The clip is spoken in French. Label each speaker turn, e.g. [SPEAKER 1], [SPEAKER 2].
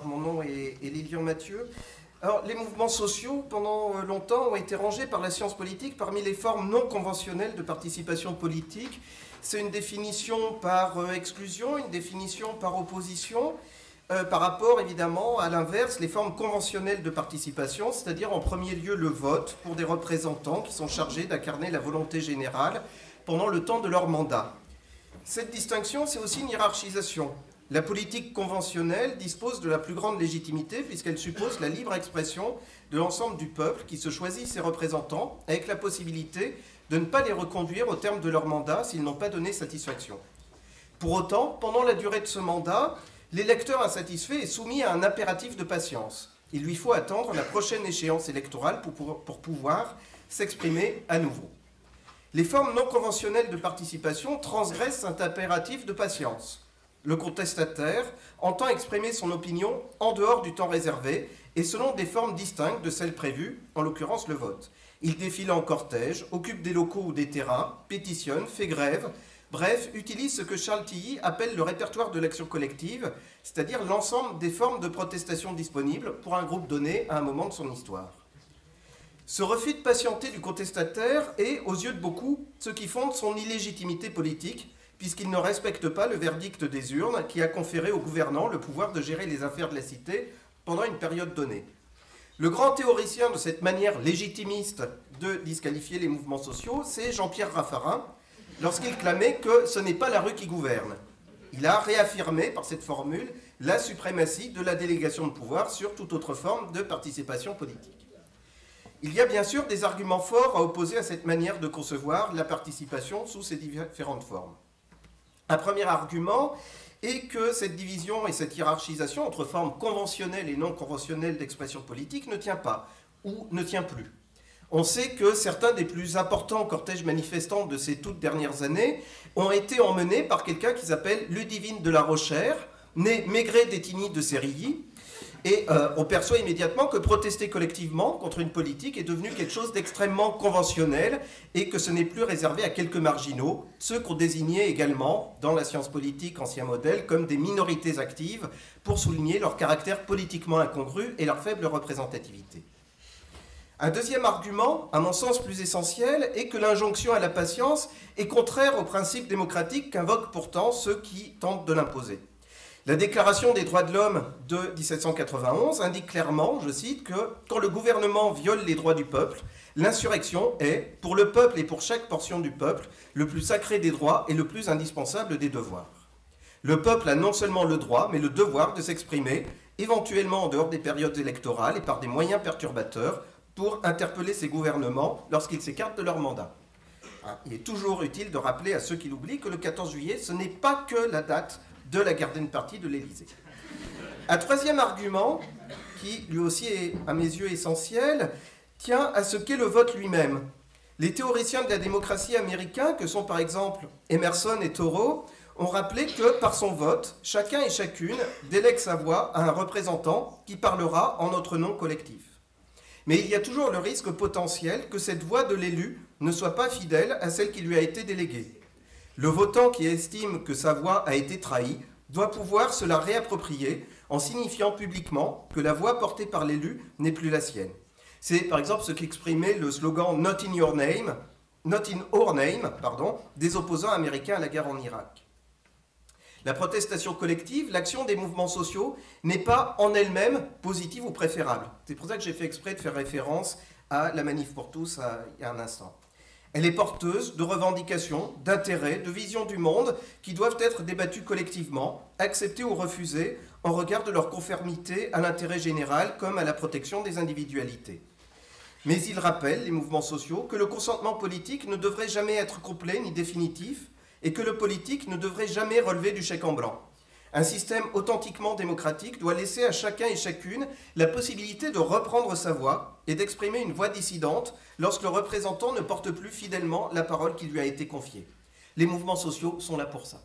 [SPEAKER 1] Mon nom est Lilian Mathieu. Alors, les mouvements sociaux, pendant longtemps, ont été rangés par la science politique parmi les formes non conventionnelles de participation politique. C'est une définition par exclusion, une définition par opposition, par rapport, évidemment, à l'inverse, les formes conventionnelles de participation, c'est-à-dire en premier lieu le vote pour des représentants qui sont chargés d'incarner la volonté générale pendant le temps de leur mandat. Cette distinction, c'est aussi une hiérarchisation. La politique conventionnelle dispose de la plus grande légitimité puisqu'elle suppose la libre expression de l'ensemble du peuple qui se choisit ses représentants avec la possibilité de ne pas les reconduire au terme de leur mandat s'ils n'ont pas donné satisfaction. Pour autant, pendant la durée de ce mandat, l'électeur insatisfait est soumis à un impératif de patience. Il lui faut attendre la prochaine échéance électorale pour pouvoir s'exprimer à nouveau. Les formes non conventionnelles de participation transgressent cet impératif de patience. Le contestataire entend exprimer son opinion en dehors du temps réservé et selon des formes distinctes de celles prévues, en l'occurrence le vote. Il défile en cortège, occupe des locaux ou des terrains, pétitionne, fait grève, bref, utilise ce que Charles Tilly appelle le répertoire de l'action collective, c'est-à-dire l'ensemble des formes de protestation disponibles pour un groupe donné à un moment de son histoire. Ce refus de patienter du contestataire est, aux yeux de beaucoup, ce qui fonde son illégitimité politique, puisqu'il ne respecte pas le verdict des urnes qui a conféré aux gouvernants le pouvoir de gérer les affaires de la cité pendant une période donnée. Le grand théoricien de cette manière légitimiste de disqualifier les mouvements sociaux, c'est Jean-Pierre Raffarin, lorsqu'il clamait que ce n'est pas la rue qui gouverne. Il a réaffirmé par cette formule la suprématie de la délégation de pouvoir sur toute autre forme de participation politique. Il y a bien sûr des arguments forts à opposer à cette manière de concevoir la participation sous ses différentes formes. Un premier argument est que cette division et cette hiérarchisation entre formes conventionnelles et non conventionnelles d'expression politique ne tient pas, ou ne tient plus. On sait que certains des plus importants cortèges manifestants de ces toutes dernières années ont été emmenés par quelqu'un qui s'appelle Ludivine de la Rochère, né Maigret d'Ettigny de Sérilly, et on perçoit immédiatement que protester collectivement contre une politique est devenu quelque chose d'extrêmement conventionnel et que ce n'est plus réservé à quelques marginaux, ceux qu'on désignait également dans la science politique ancien modèle comme des minorités actives pour souligner leur caractère politiquement incongru et leur faible représentativité. Un deuxième argument, à mon sens plus essentiel, est que l'injonction à la patience est contraire aux principes démocratiques qu'invoquent pourtant ceux qui tentent de l'imposer. La Déclaration des droits de l'homme de 1791 indique clairement, je cite, que quand le gouvernement viole les droits du peuple, l'insurrection est, pour le peuple et pour chaque portion du peuple, le plus sacré des droits et le plus indispensable des devoirs. Le peuple a non seulement le droit, mais le devoir de s'exprimer, éventuellement en dehors des périodes électorales et par des moyens perturbateurs, pour interpeller ces gouvernements lorsqu'ils s'écartent de leur mandat. Il est toujours utile de rappeler à ceux qui l'oublient que le 14 juillet, ce n'est pas que la date de la garden party de l'Élysée. Un troisième argument, qui lui aussi est à mes yeux essentiel, tient à ce qu'est le vote lui-même. Les théoriciens de la démocratie américains, que sont par exemple Emerson et Thoreau, ont rappelé que par son vote, chacun et chacune délègue sa voix à un représentant qui parlera en notre nom collectif. Mais il y a toujours le risque potentiel que cette voix de l'élu ne soit pas fidèle à celle qui lui a été déléguée. Le votant qui estime que sa voix a été trahie doit pouvoir se la réapproprier en signifiant publiquement que la voix portée par l'élu n'est plus la sienne. C'est par exemple ce qu'exprimait le slogan Not in your name, Not in our name, des opposants américains à la guerre en Irak. La protestation collective, l'action des mouvements sociaux n'est pas en elle-même positive ou préférable. C'est pour ça que j'ai fait exprès de faire référence à la Manif pour tous il y a un instant. Elle est porteuse de revendications, d'intérêts, de visions du monde qui doivent être débattues collectivement, acceptées ou refusées en regard de leur conformité à l'intérêt général comme à la protection des individualités. Mais il rappelle, les mouvements sociaux, que le consentement politique ne devrait jamais être complet ni définitif et que le politique ne devrait jamais relever du chèque en blanc. Un système authentiquement démocratique doit laisser à chacun et chacune la possibilité de reprendre sa voix et d'exprimer une voix dissidente lorsque le représentant ne porte plus fidèlement la parole qui lui a été confiée. Les mouvements sociaux sont là pour ça.